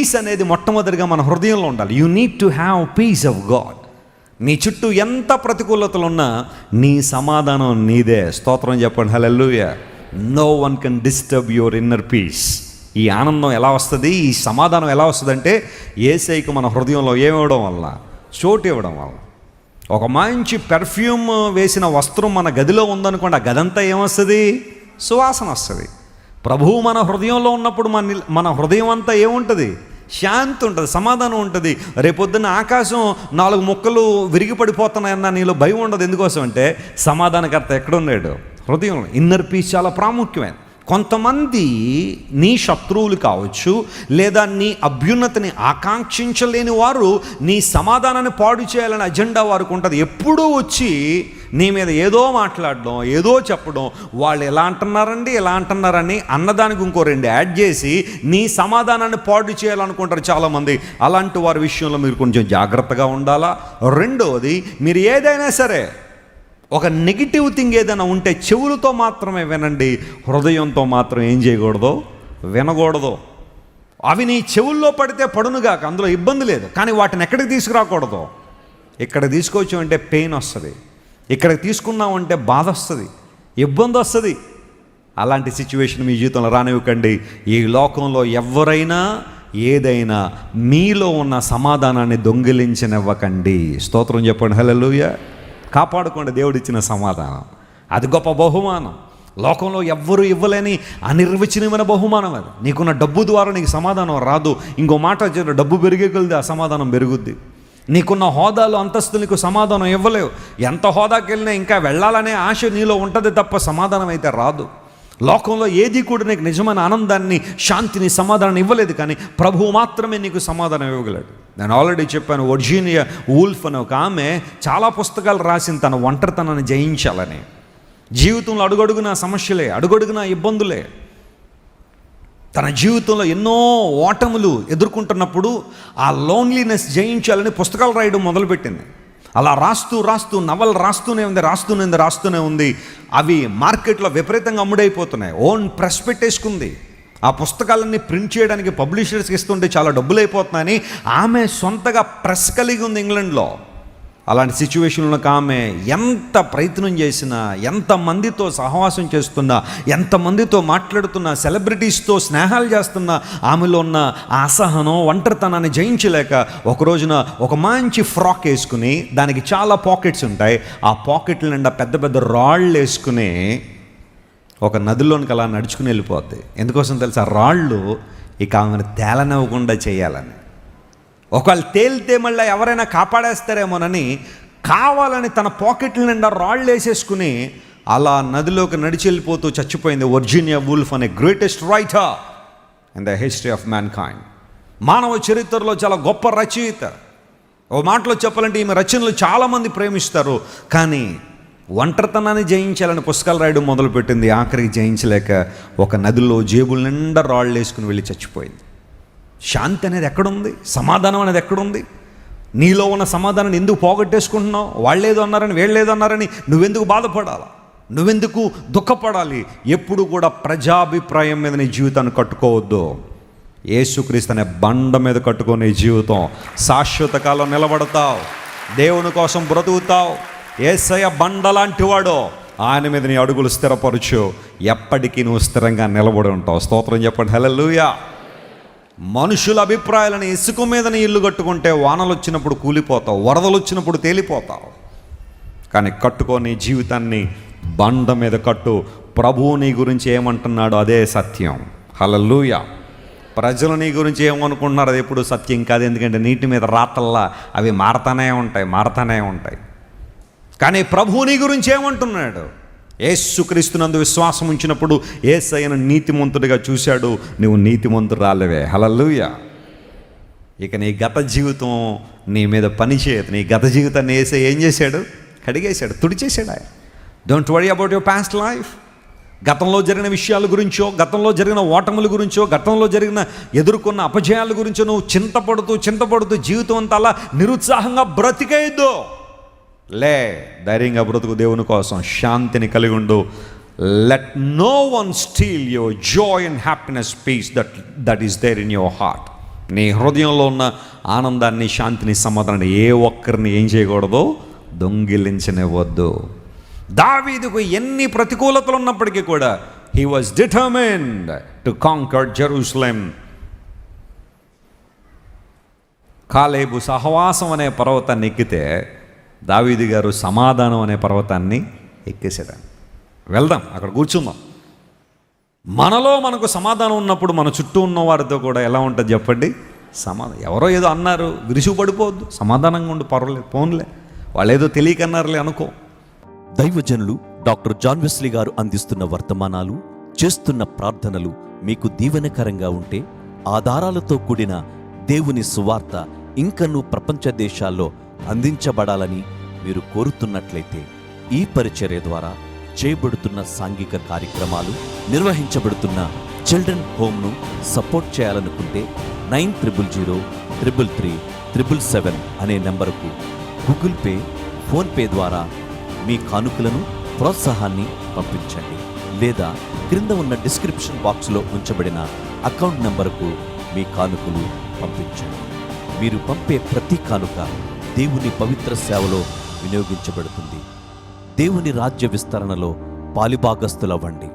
Piece అనేది మొట్టమొదటిగా మన హృదయంలో ఉండాలి. You need to have piece of God. నీ చుట్టూ ఎంత ప్రతికూలతలు ఉన్నా నీ సమాధానం నీదే. స్తోత్రం చెప్పండి, hallelujah. No one can disturb your inner peace. ఈ ఆనందం ఎలా వస్తుంది, ఈ సమాధానం ఎలా వస్తుంది అంటే యేసయ్యకు మన హృదయంలో ఏమివ్వడం వల్ల, చోటు ఇవ్వడం వల్ల. ఒక మంచి పెర్ఫ్యూమ్ వేసిన వస్త్రం మన గదిలో ఉందనుకోండి, ఆ గదంతా ఏమొస్తుంది, సువాసన వస్తుంది. ప్రభువు మన హృదయంలో ఉన్నప్పుడు మన హృదయం అంతా ఏముంటుంది, శాంతి ఉంటుంది, సమాధానం ఉంటుంది. రేపొద్దున్న ఆకాశం 4 ముక్కలు విరిగి పడిపోతున్నాయన్న నీలో భయం ఉండదు. ఎందుకోసం అంటే సమాధానకర్త ఎక్కడున్నాడు, హృదయంలో. ఇన్నర్ పీస్ చాలా ప్రాముఖ్యమైనది. కొంతమంది నీ శత్రువులు కావచ్చు, లేదా నీ అభ్యున్నతిని ఆకాంక్షించలేని వారు నీ సమాధానాన్ని పాడు చేయాలని అజెండా వారికి ఉంటుంది. ఎప్పుడూ వచ్చి నీ మీద ఏదో మాట్లాడడం, ఏదో చెప్పడం, వాళ్ళు ఎలా అంటున్నారని అన్నదానికి ఇంకో 2 యాడ్ చేసి నీ సమాధానాన్ని పాడు చేయాలనుకుంటారు చాలామంది. అలాంటి వారి విషయంలో మీరు కొంచెం జాగ్రత్తగా ఉండాలా. రెండవది, మీరు ఏదైనా సరే ఒక నెగిటివ్ థింగ్ ఏదైనా ఉంటే చెవులతో మాత్రమే వినండి, హృదయంతో మాత్రం ఏం చేయకూడదు, వినకూడదు. అవి నీ చెవుల్లో పడితే పడునుగాక, అందులో ఇబ్బంది లేదు. కానీ వాటిని ఎక్కడికి తీసుకురాకూడదు. ఇక్కడ తీసుకోవచ్చు అంటే పెయిన్ వస్తుంది, ఇక్కడికి తీసుకున్నామంటే బాధ వస్తుంది, ఇబ్బంది వస్తుంది. అలాంటి సిచ్యువేషన్ మీ జీవితంలో రానివ్వకండి. ఈ లోకంలో ఎవరైనా ఏదైనా మీలో ఉన్న సమాధానాన్ని దొంగిలించనివ్వకండి. స్తోత్రం చెప్పండి, హల్లెలూయా. కాపాడుకోండి దేవుడిచ్చిన సమాధానం. అది గొప్ప బహుమానం. లోకంలో ఎవ్వరూ ఇవ్వలేని అనిర్వచనీయమైన బహుమానం అది. నీకున్న డబ్బు ద్వారా నీకు సమాధానం రాదు. ఇంకో మాట వచ్చే, డబ్బు పెరిగే కొలది ఆ సమాధానం పెరుగుద్ది. నీకున్న హోదాలు, అంతస్తులు నీకు సమాధానం ఇవ్వలేవు. ఎంత హోదాకి వెళ్ళినా ఇంకా వెళ్ళాలనే ఆశ నీలో ఉంటుంది తప్ప సమాధానం అయితే రాదు. లోకంలో ఏది కూడా నీకు నిజమైన ఆనందాన్ని, శాంతిని, సమాధానాన్ని ఇవ్వలేదు. కానీ ప్రభువు మాత్రమే నీకు సమాధానం ఇవ్వగలడు. నేను ఆల్రెడీ చెప్పాను, వర్జీనియా వూల్ఫ్ అనే ఒక ఆమె చాలా పుస్తకాలు రాసింది తన ఒంటరితనాన్ని జయించాలని. జీవితంలో అడుగడుగున సమస్యలే, అడుగడుగున ఇబ్బందులే. తన జీవితంలో ఎన్నో ఓటములు ఎదుర్కొంటున్నప్పుడు ఆ లోన్లీనెస్ జయించాలని పుస్తకాలు రాయడం మొదలుపెట్టింది. అలా రాస్తూ నవలు రాస్తూనే ఉంది. అవి మార్కెట్లో విపరీతంగా అమ్ముడైపోతున్నాయి. Own press పెట్టేసుకుంది. ఆ పుస్తకాలన్నీ ప్రింట్ చేయడానికి పబ్లిషర్స్కి ఇస్తుంటే చాలా డబ్బులు అయిపోతున్నాయని ఆమె సొంతగా ప్రెస్ కలిగి ఉంది ఇంగ్లాండ్లో. అలాంటి సిచ్యువేషన్లో ఆమె ఎంత ప్రయత్నం చేసినా, ఎంతమందితో సహవాసం చేస్తున్నా, ఎంతమందితో మాట్లాడుతున్నా, సెలబ్రిటీస్తో స్నేహాలు చేస్తున్నా, ఆమెలో ఉన్న ఆ అసహనం, ఒంటరితనాన్ని జయించలేక ఒక రోజున ఒక మంచి ఫ్రాక్ వేసుకుని, దానికి చాలా పాకెట్స్ ఉంటాయి, ఆ పాకెట్ల నిండా పెద్ద పెద్ద రాళ్ళు వేసుకుని ఒక నదిలోనికి అలా నడుచుకుని వెళ్ళిపోద్ది. ఎందుకోసం తెలుసా? రాళ్ళు ఇక ఆమెను తేలనివ్వకుండా చేయాలని. ఒకవేళ తేలితే మళ్ళీ ఎవరైనా కాపాడేస్తారేమోనని కావాలని తన పాకెట్ల నిండా రాళ్ళు వేసేసుకుని అలా నదిలోకి నడిచి వెళ్ళిపోతూ చచ్చిపోయింది వర్జీనియా వూల్ఫ్ అనే greatest writer in the history of man kind. మానవ చరిత్రలో చాలా గొప్ప రచయిత. ఓ మాటలో చెప్పాలంటే ఈమె రచనలు చాలామంది ప్రేమిస్తారు. కానీ ఒంటరితనాన్ని జయించాలని పుస్తకాలు రాయడం మొదలుపెట్టింది. ఆఖరికి జయించలేక ఒక నదిలో జేబుల నిండా రాళ్ళు వేసుకుని వెళ్ళి చచ్చిపోయింది. శాంతి అనేది ఎక్కడుంది? సమాధానం అనేది ఎక్కడుంది? నీలో ఉన్న సమాధానాన్ని ఎందుకు పోగొట్టేసుకుంటున్నావు? వాళ్ళేదో అన్నారని, వీళ్ళేదో అన్నారని నువ్వెందుకు బాధపడాలా? నువ్వెందుకు దుఃఖపడాలి? ఎప్పుడు కూడా ప్రజాభిప్రాయం మీద నీ జీవితాన్ని కట్టుకోవద్దు. యేసుక్రీస్తు అనే బండ మీద కట్టుకునే జీవితం. శాశ్వత కాలం నిలబడతావు, దేవుని కోసం బ్రతుకుతావు. యేసయ్య బండ లాంటి వాడు, ఆయన మీద నీ అడుగులు స్థిరపరచు, ఎప్పటికీ నువ్వు స్థిరంగా నిలబడి ఉంటావు. స్తోత్రం చెప్పండి, హల్లెలూయా. మనుషుల అభిప్రాయాలను ఇసుక మీద నీ ఇల్లు కట్టుకుంటే వానలు వచ్చినప్పుడు కూలిపోతావు, వరదలు వచ్చినప్పుడు తేలిపోతావు. కానీ కట్టుకొని జీవితాన్ని బండ మీద కట్టు. ప్రభువు నీ గురించి ఏమంటున్నాడో అదే సత్యం. హల్లెలూయా. ప్రజలు నీ గురించి ఏమనుకుంటున్నారు అది ఎప్పుడు సత్యం కాదు. ఎందుకంటే నీటి మీద రాతల్లా అవి మారతానే ఉంటాయి. కానీ ప్రభువు నీ గురించి ఏమంటున్నాడు? యేసుక్రీస్తునందు విశ్వాసం ఉంచినప్పుడు యేసయ్యను నీతిమంతుడిగా చూశాడు. నువ్వు నీతిమంతురాలివే. హల్లెలూయా. ఇక నీ గత జీవితం నీ మీద పనిచేయదు. నీ గత జీవితాన్ని యేసయ్య ఏం చేశాడు? కడిగేశాడు, తుడిచేశాడు. ఆయన don't worry about your past life. గతంలో జరిగిన విషయాల గురించో, గతంలో జరిగిన ఓటముల గురించో, గతంలో జరిగిన ఎదుర్కొన్న అపజయాల గురించో నువ్వు చింతపడుతూ జీవితం అంతా అలా నిరుత్సాహంగా బ్రతికేయద్దు. ధైర్యంగా బ్రతుకు, దేవుని కోసం శాంతిని కలిగి ఉండు. Let no one steal your joy and happiness, peace that is there in your heart. నీ హృదయంలో ఉన్న ఆనందాన్ని, శాంతిని, సమాధానాన్ని ఏ ఒక్కరిని ఏం చేయకూడదు, దొంగిలించనివ్వద్దు. దావీదుకు ఎన్ని ప్రతికూలతలు ఉన్నప్పటికీ కూడా he was determined to conquer Jerusalem. Caleb సహవాసం అనే పర్వతాన్ని ఎక్కితే దావీదు గారు సమాధానం అనే పర్వతాన్ని ఎక్కేసాడు. వెళ్దాం, అక్కడ కూర్చుందాం. మనలో మనకు సమాధానం ఉన్నప్పుడు మన చుట్టూ ఉన్న వారితో కూడా ఎలా ఉంటుంది చెప్పండి, సమాధానం. ఎవరో ఏదో అన్నారు, విరుసు పడిపోవద్దు, సమాధానంగా ఉండి, పర్వాలేదు, పోన్లే, వాళ్ళు ఏదో తెలియకన్నారులే అనుకో. దైవజనులు డాక్టర్ జాన్ వెస్లీ గారు అందిస్తున్న వర్తమానాలు, చేస్తున్న ప్రార్థనలు మీకు దీవెనకరంగా ఉంటే, ఆధారాలతో కూడిన దేవుని సువార్త ఇంకనూ ప్రపంచ దేశాల్లో అందించబడాలని మీరు కోరుతున్నట్లయితే, ఈ పరిచర్య ద్వారా చేయబడుతున్న సాంఘిక కార్యక్రమాలు, నిర్వహించబడుతున్న చిల్డ్రన్ హోమ్ను సపోర్ట్ చేయాలనుకుంటే 90003337 అనే నెంబరుకు గూగుల్ పే, ఫోన్పే ద్వారా మీ కానుకలను, ప్రోత్సాహాన్ని పంపించండి. లేదా క్రింద ఉన్న డిస్క్రిప్షన్ బాక్స్లో ఉంచబడిన అకౌంట్ నెంబరుకు మీ కానుకలు పంపించండి. మీరు పంపే ప్రతి కానుక దేవుని పవిత్ర సేవలో వినియోగించబడుతుంది. దేవుని రాజ్య విస్తరణలో పాలిభాగస్తులవ్వండి.